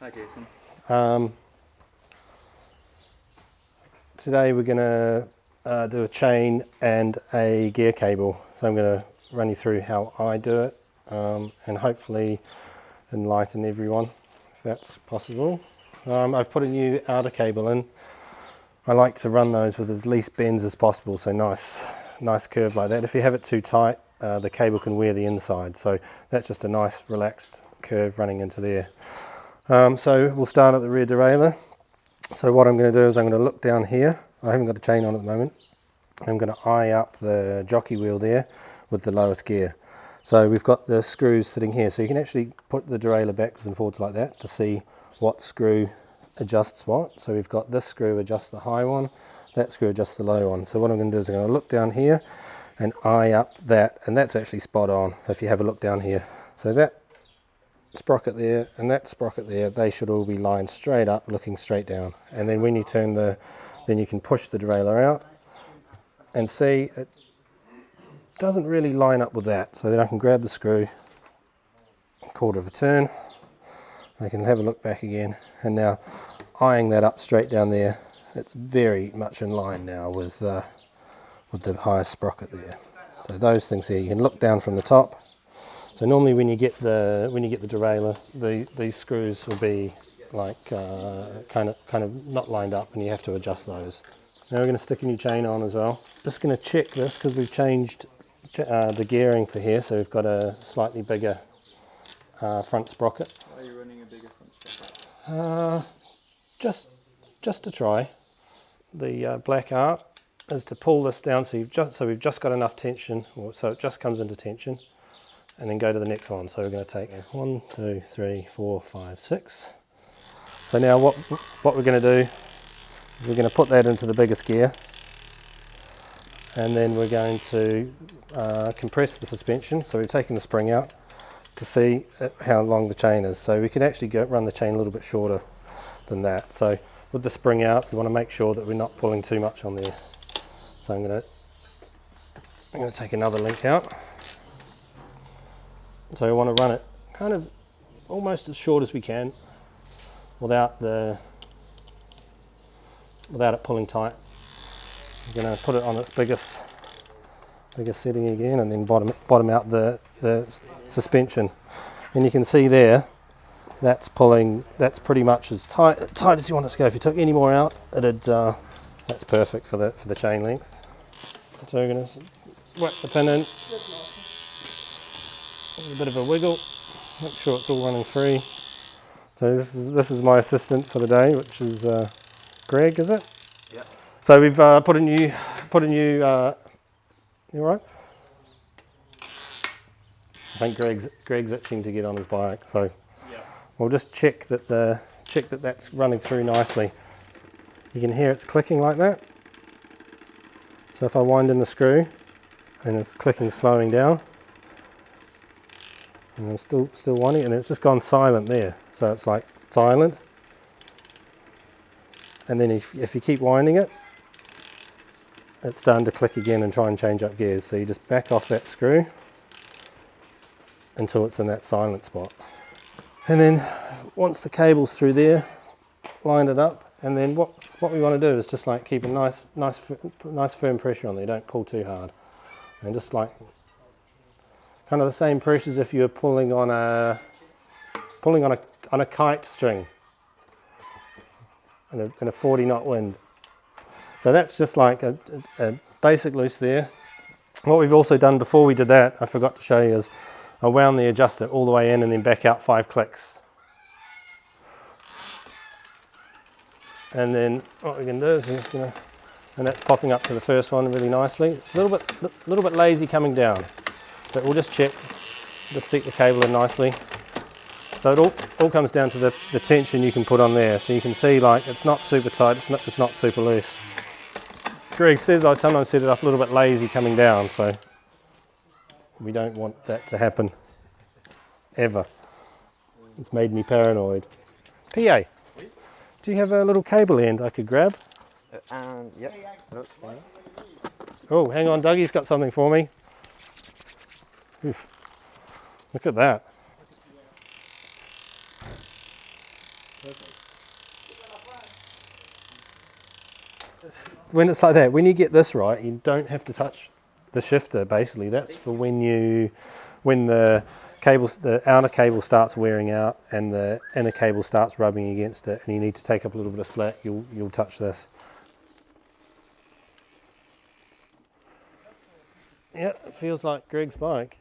Hi Jason. Today we're going to do a chain and a gear cable. So I'm going to run you through how I do it and hopefully enlighten everyone if that's possible. I've put a new outer cable in. I like to run those with as least bends as possible, so nice curve like that. If you have it too tight, the cable can wear the inside, so that's just a nice relaxed curve running into there. So we'll start at the rear derailleur. So what I'm going to do is I'm going to look down here. I haven't got a chain on at the moment. I'm going to eye up the jockey wheel there with the lowest gear. So we've got the screws sitting here, so you can actually put the derailleur backwards and forwards like that to see what screw adjusts what. So we've got this screw adjusts the high one, that screw adjusts the low one. So what I'm going to do is I'm going to look down here and eye up that, and that's actually spot on if you have a look down here. So that sprocket there and that sprocket there, they should all be lined straight up, looking straight down. And then when you turn then you can push the derailleur out and see it doesn't really line up with that. So then I can grab the screw, quarter of a turn, I can have a look back again, and now eyeing that up straight down there, it's very much in line now with the highest sprocket there. So those things here, you can look down from the top. So normally when you get the derailleur, these screws will be like kind of not lined up, and you have to adjust those. Now we're going to stick a new chain on as well. Just going to check this because we've changed the gearing for here, so we've got a slightly bigger front sprocket. Why are you running a bigger front sprocket? Just to try. The black art is to pull this down so we've just got enough tension, so it just comes into tension. And then go to the next one. So we're going to take 1, 2, 3, 4, 5, 6. So now what we're going to do is we're going to put that into the biggest gear, and then we're going to compress the suspension. So we've taken the spring out to see how long the chain is. So we can actually run the chain a little bit shorter than that. So with the spring out, we want to make sure that we're not pulling too much on there. So I'm going to take another link out. So we want to run it kind of almost as short as we can without it pulling tight. We're going to put it on its biggest setting again, and then bottom out the suspension. And you can see there, that's pretty much as tight as you want it to go. If you took any more out, that's perfect for the chain length. So we're going to whack the pin in. A bit of a wiggle, make sure it's all running free. So this is my assistant for the day, which is Greg, is it? Yeah. So we've put a new. You all right? I think Greg's itching to get on his bike, so yeah. We'll just check that that's running through nicely. You can hear it's clicking like that. So if I wind in the screw, and it's clicking, slowing down. And I'm still winding, and it's just gone silent there. So it's like silent. And then if you keep winding it, it's starting to click again and try and change up gears. So you just back off that screw until it's in that silent spot. And then once the cable's through there, line it up. And then what we want to do is just like keep a nice firm pressure on there. Don't pull too hard. And just like kind of the same pressure as if you were pulling on a kite string in a 40 knot wind. So that's just like a basic loose there. What we've also done before we did that, I forgot to show you, is I wound the adjuster all the way in and then back out 5 clicks. And then what we can do is and that's popping up to the first one really nicely. It's a little bit lazy coming down. So we'll just check, just seat the cable in nicely. So it all comes down to the tension you can put on there. So you can see like it's not super tight, it's not super loose. Greg says I sometimes set it up a little bit lazy coming down, so we don't want that to happen ever. It's made me paranoid. PA, do you have a little cable end I could grab? Yep. Oh, hang on, Dougie's got something for me. Oof. Look at that. When it's like that, when you get this right, you don't have to touch the shifter. Basically, that's for when the cables, the outer cable starts wearing out and the inner cable starts rubbing against it, and you need to take up a little bit of slack. You'll touch this. Yeah, it feels like Greg's bike.